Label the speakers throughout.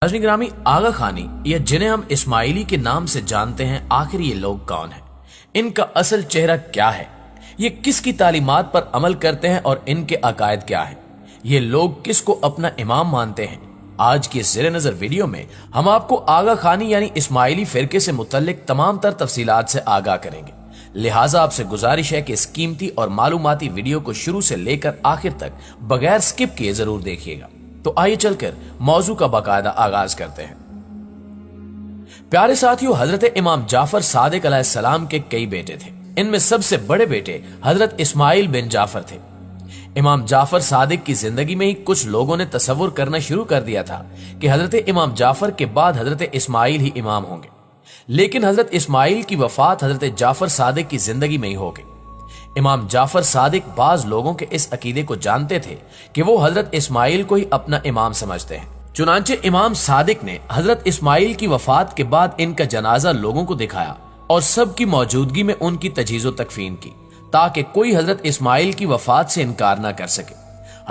Speaker 1: नाज़रीन ग्रामी, आगा खानी या जिन्हें हम इस्माइली के नाम से जानते हैं, आखिर ये लोग कौन हैं? इनका असल चेहरा क्या है? ये किसकी तालीमात पर अमल करते हैं और इनके अकायद क्या हैं? ये लोग किसको अपना इमाम मानते हैं? आज की इस ज़ेरे नज़र वीडियो में हम आपको आगा खानी यानी इस्माइली फिरके से मुतल्लिक तमाम तर तफसीलात से आगाह करेंगे। लिहाजा आपसे गुजारिश है कि इस कीमती और मालूमाती वीडियो को शुरू से लेकर आखिर तक बगैर स्किप किए जरूर देखिएगा। तो आइए चलकर मौजू का बाकायदा आगाज करते हैं। प्यारे साथियों, हजरत इमाम जाफर सादिक अलैहिस्सलाम के कई बेटे थे। इनमें सबसे बड़े बेटे हजरत इस्माइल बिन जाफर थे। इमाम जाफर सादिक की जिंदगी में ही कुछ लोगों ने तसव्वुर करना शुरू कर दिया था कि हजरत इमाम जाफर के बाद हजरत इस्माइल ही इमाम होंगे, लेकिन हजरत इस्माइल की वफात हजरत जाफर सादिक की जिंदगी में ही हो गई। इमाम जाफर सादिक बाज लोगों के इस अकीदे को जानते थे कि वो हजरत इस्माइल को ही अपना इमाम समझते हैं। चुनांचे इमाम सादिक ने हजरत इस्माइल की वफात के बाद इनका जनाजा लोगों को दिखाया और सबकी मौजूदगी में उनकी तजीज़ो तकफीन की, ताकि कोई हजरत इस्माइल की वफात से इनकार न कर सके।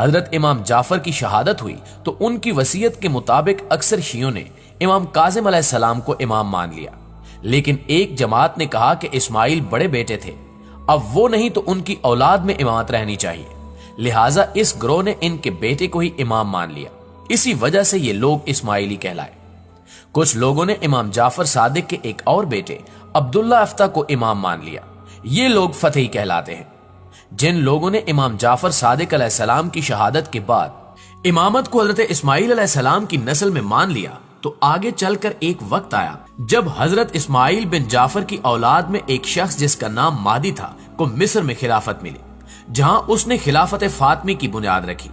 Speaker 1: हजरत इमाम जाफर की शहादत हुई तो उनकी वसीयत के मुताबिक अक्सर शियों ने इमाम कासिम अलैहिस्सलाम को इमाम मान लिया, लेकिन एक जमात ने कहा कि इस्माइल बड़े बेटे थे, अब वो नहीं तो उनकी औलाद में इमामत रहनी चाहिए। लिहाजा इस ग्रोह ने इनके बेटे को ही इमाम मान लिया। इसी वजह से ये लोग इस्माइली कहलाए। कुछ लोगों ने इमाम जाफर सादिक के एक और बेटे अब्दुल्ला अफ्ता को इमाम मान लिया। ये लोग फतेही कहलाते हैं। जिन लोगों ने इमाम जाफर सादिक अलैहिस्सलाम की शहादत के बाद इमामत को हजरत इस्माइल अलैहिस्सलाम की नस्ल में मान लिया, तो आगे चलकर एक वक्त आया जब हजरत इस्माइल बिन जाफर की औलाद में एक शख्स जिसका नाम मादी था को मिस्र में खिलाफत मिली, जहां उसने खिलाफत फातमी की बुनियाद रखी।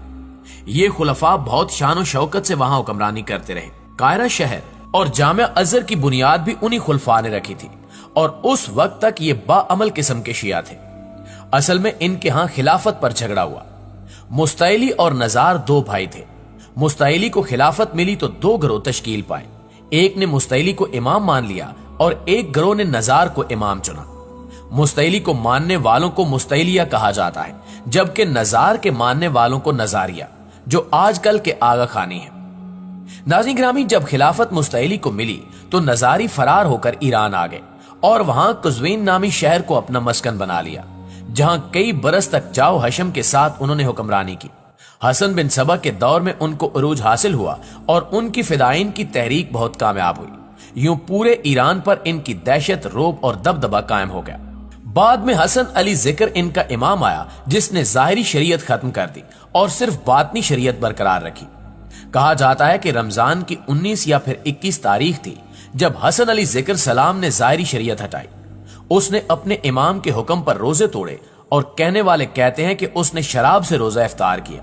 Speaker 1: ये खुलफा बहुत शान और शौकत से वहां हुक्मरानी करते रहे। कायरा शहर और जामिया अजहर की बुनियाद भी उन्हीं खुलफा ने रखी थी और उस वक्त तक ये बाअमल किस्म के शिया थे। असल में इनके यहां खिलाफत पर झगड़ा हुआ। मुस्तैली और नजार दो भाई थे। मुस्तैली को खिलाफत मिली तो दो गिरोह तश्कील पाए। एक ने मुस्तैली को इमाम मान लिया और एक गिरोह ने नजार को इमाम चुना। मुस्तैली को मानने वालों को मुस्तैलिया कहा जाता है, जबकि नजार के मानने वालों को नजारिया, जो आजकल के आगा खानी है। नाज़रीन ग्रामी, जब खिलाफत मुस्तैली को मिली तो नजारी फरार होकर ईरान आ गए और वहां कुज़वीन नामी शहर को अपना मस्कन बना लिया, जहां कई बरस तक जाओ हशम के साथ उन्होंने हुक्मरानी की। हसन बिन सबा के दौर में उनको उरूज हासिल हुआ और उनकी फिदाइन की तहरीक बहुत कामयाब हुई। यूं पूरे ईरान पर इनकी दहशत, रोब और दबदबा कायम हो गया। बाद में हसन अली जिक्र इनका इमाम आया, जिसने जाहिरी शरीयत खत्म कर दी और सिर्फ बातनी शरीयत बरकरार रखी। कहा जाता है कि रमजान की 19 या फिर 21 तारीख थी जब हसन अली जिक्र सलाम ने जाहिरी शरीयत हटाई। उसने अपने इमाम के हुक्म पर रोजे तोड़े और कहने वाले कहते हैं कि उसने शराब से रोजा इफ्तार किया,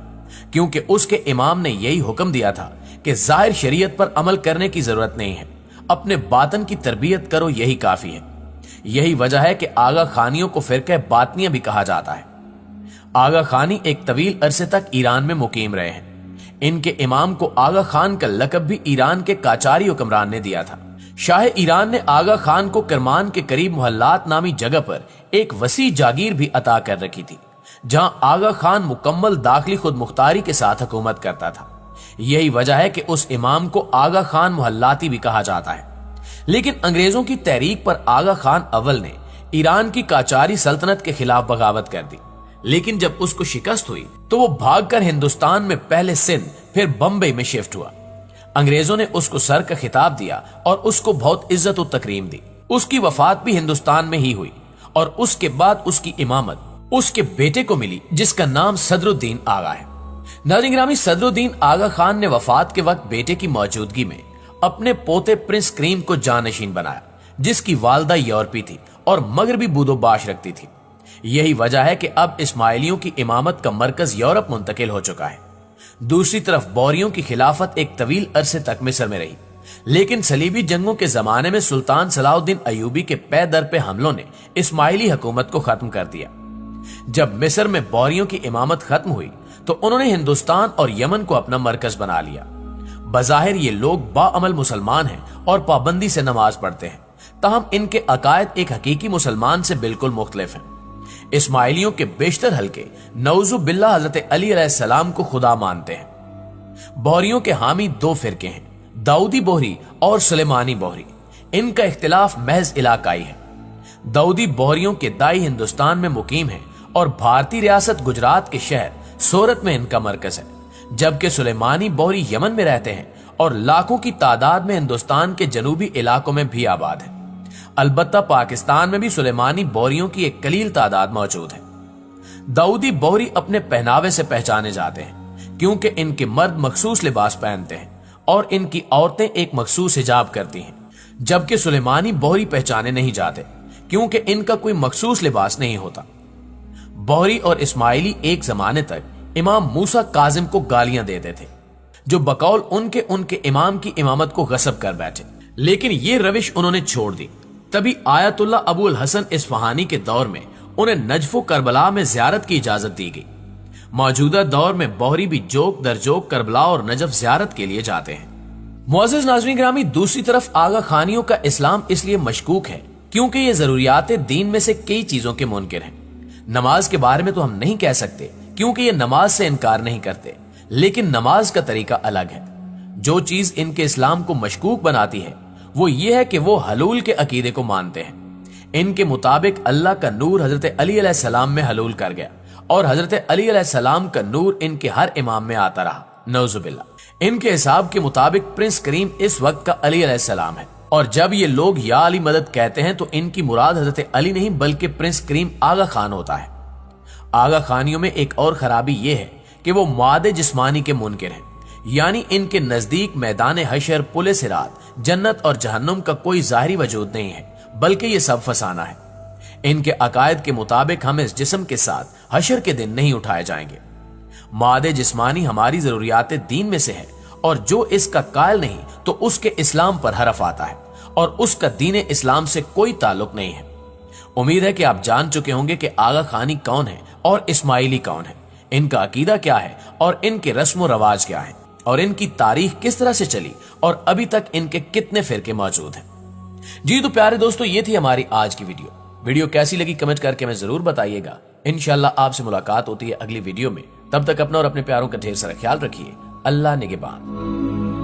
Speaker 1: क्योंकि उसके इमाम ने यही हुक्म दिया था कि जाहिर शरीयत पर अमल करने की जरूरत नहीं है, अपने बातन की तरबियत करो, यही काफी है। यही वजह है कि आगा खानियों को फिरके बातनिया भी कहा जाता है। आगा खानी एक तवील अरसे तक ईरान में मुकीम रहे हैं। इनके इमाम को आगा खान का लकब भी ईरान के काचारी हुक्मरान ने दिया था। शाह ईरान ने आगा खान को करमान के करीब मोहल्लात नामी जगह पर एक वसी जागीर भी अता कर रखी थी, जहां आगा खान मुकम्मल दाखिली खुद मुख्तारी के साथ हुकूमत करता था। यही वजह है कि उस इमाम को आगा खान मोहल्लाती भी कहा जाता है। लेकिन अंग्रेजों की तहरीक पर आगा खान अव्वल ने ईरान की काचारी सल्तनत के खिलाफ बगावत कर दी, लेकिन जब उसको शिकस्त हुई तो वो भागकर हिंदुस्तान में पहले सिंध फिर बम्बई में शिफ्ट हुआ। अंग्रेजों ने उसको सर का खिताब दिया और उसको बहुत इज्जत और तकरीम दी। उसकी वफात भी हिंदुस्तान में ही हुई और उसके बाद उसकी इमामत उसके बेटे को मिली, जिसका नाम सदरुद्दीन आगा है। नाज़रीन ग्रामी, सदरुद्दीन आगा खान ने वफात के वक्त बेटे की मौजूदगी में अपने पोते प्रिंस करीम को जानशीन बनाया, जिसकी वालदा यूरोपी थी और मगरबी बूदोबाश रखती थी। यही वजह है कि अब इस्माइलियों की इमामत का मरकज यूरोप मुंतकिल हो चुका है। दूसरी तरफ बौरियों की खिलाफत एक तवील अरसे तक मिस्र में रही, लेकिन सलीबी जंगों के जमाने में सुल्तान सलाहुद्दीन अयूबी के पे दर पे हमलों ने इस्माइली हुकूमत को खत्म कर दिया। जब मिस्र में बौरियों की इमामत खत्म हुई तो उन्होंने हिंदुस्तान और यमन को अपना मरकज बना लिया। बज़ाहिर ये लोग बाअमल मुसलमान हैं और पाबंदी से नमाज पढ़ते हैं, ताहम इनके अकायद एक हकीकी मुसलमान से बिल्कुल मुख्तलिफ हैं। इस्माइलियों के बेशतर हल्के नऊज़ु बिल्लाह हजरत अली अलैहिस्सलाम को खुदा मानते हैं। बौरियों के हामी दो फिरके हैं, दाऊदी बोहरी और सुलेमानी बोहरी, इनका इख्तिलाफ महज इलाकाई है। दाऊदी बोहरियों के दाई हिंदुस्तान में मुकीम है और भारतीय रियासत गुजरात के शहर सूरत में इनका मरकज है, जबकि सुलेमानी बोहरी यमन में रहते हैं और लाखों की तादाद में हिंदुस्तान के जनूबी इलाकों में भी आबाद है। अलबत्ता पाकिस्तान में भी सुलेमानी बोहरियों की एक कलील तादाद मौजूद है। दाऊदी बोहरी अपने पहनावे से पहचाने जाते हैं क्योंकि इनके मर्द मखसूस लिबास पहनते हैं और इनकी औरतें एक मखसूस हिजाब करती हैं, जबकि सुलेमानी बोहरी पहचाने नहीं जाते क्योंकि इनका कोई मखसूस लिबास नहीं होता। बोहरी और इस्माइली एक जमाने तक इमाम मूसा काजिम को गालियां देते थे, जो बकौल उनके इमाम की इमामत को गसब कर बैठे, लेकिन ये रविश उन्होंने छोड़ दी। तभी आयतुल्ला अबुल हसन इस्फहानी के दौर में उन्हें नजफो करबला में जियारत की इजाजत दी गई। मौजूदा दौर में बोहरी भी जोक दर जोक करबला और नजफ जियारत के लिए जाते हैं। मुअज़्ज़िज़ नाज़रीन गिरामी, दूसरी तरफ आगा खानियों का इस्लाम इसलिए मशकूक है क्योंकि ये जरूरियात दीन में से कई चीजों के मुनकिर हैं। नमाज के बारे में तो हम नहीं कह सकते क्योंकि ये नमाज से इनकार नहीं करते, लेकिन नमाज का तरीका अलग है। जो चीज इनके इस्लाम को मशकूक बनाती है वो ये है कि वो हलूल के अकीदे को मानते हैं। इनके मुताबिक अल्लाह का नूर हजरत अली अलैहिस्सलाम में हलूल कर गया और हजरत अली अलैहिस्सलाम का नूर इनके हर इमाम में आता रहा, नौजुबिल्लाह। इनके हिसाब के मुताबिक प्रिंस करीम इस वक्त का अली अलैहिस्सलाम है, और जब ये लोग या अली मदद कहते हैं तो इनकी मुराद हजरत अली नहीं बल्कि प्रिंस करीम आगा खान होता है। आगा खानियों में एक और खराबी ये है कि वो मादे जिस्मानी के मुनकिर हैं, यानी इनके नजदीक मैदान हशर, पुल सिरात, जन्नत और जहन्नुम का कोई जाहिरी वजूद नहीं है, बल्कि ये सब फसाना है। इनके अकायद के मुताबिक हम इस जिस्म के साथ हशर के दिन नहीं उठाए जाएंगे। मादे जिस्मानी हमारी जरूरियात दीन में से है और जो इसका कायल नहीं तो उसके इस्लाम पर हरफ आता है और उसका दीन इस्लाम से कोई ताल्लुक नहीं है। उम्मीद है कि आप जान चुके होंगे कि आगा खानी कौन है और इस्माइली कौन है, इनका अकीदा क्या है और इनके रस्म रवाज क्या है और इनकी तारीख किस तरह से चली और अभी तक इनके कितने फिरके मौजूद हैं। जी तो प्यारे दोस्तों, ये थी हमारी आज की वीडियो कैसी लगी कमेंट करके हमें जरूर बताइएगा। इंशाल्लाह आपसे मुलाकात होती है अगली वीडियो में। तब तक अपना और अपने प्यारों का ढेर सारा ख्याल रखिए। अल्लाह निगहबान।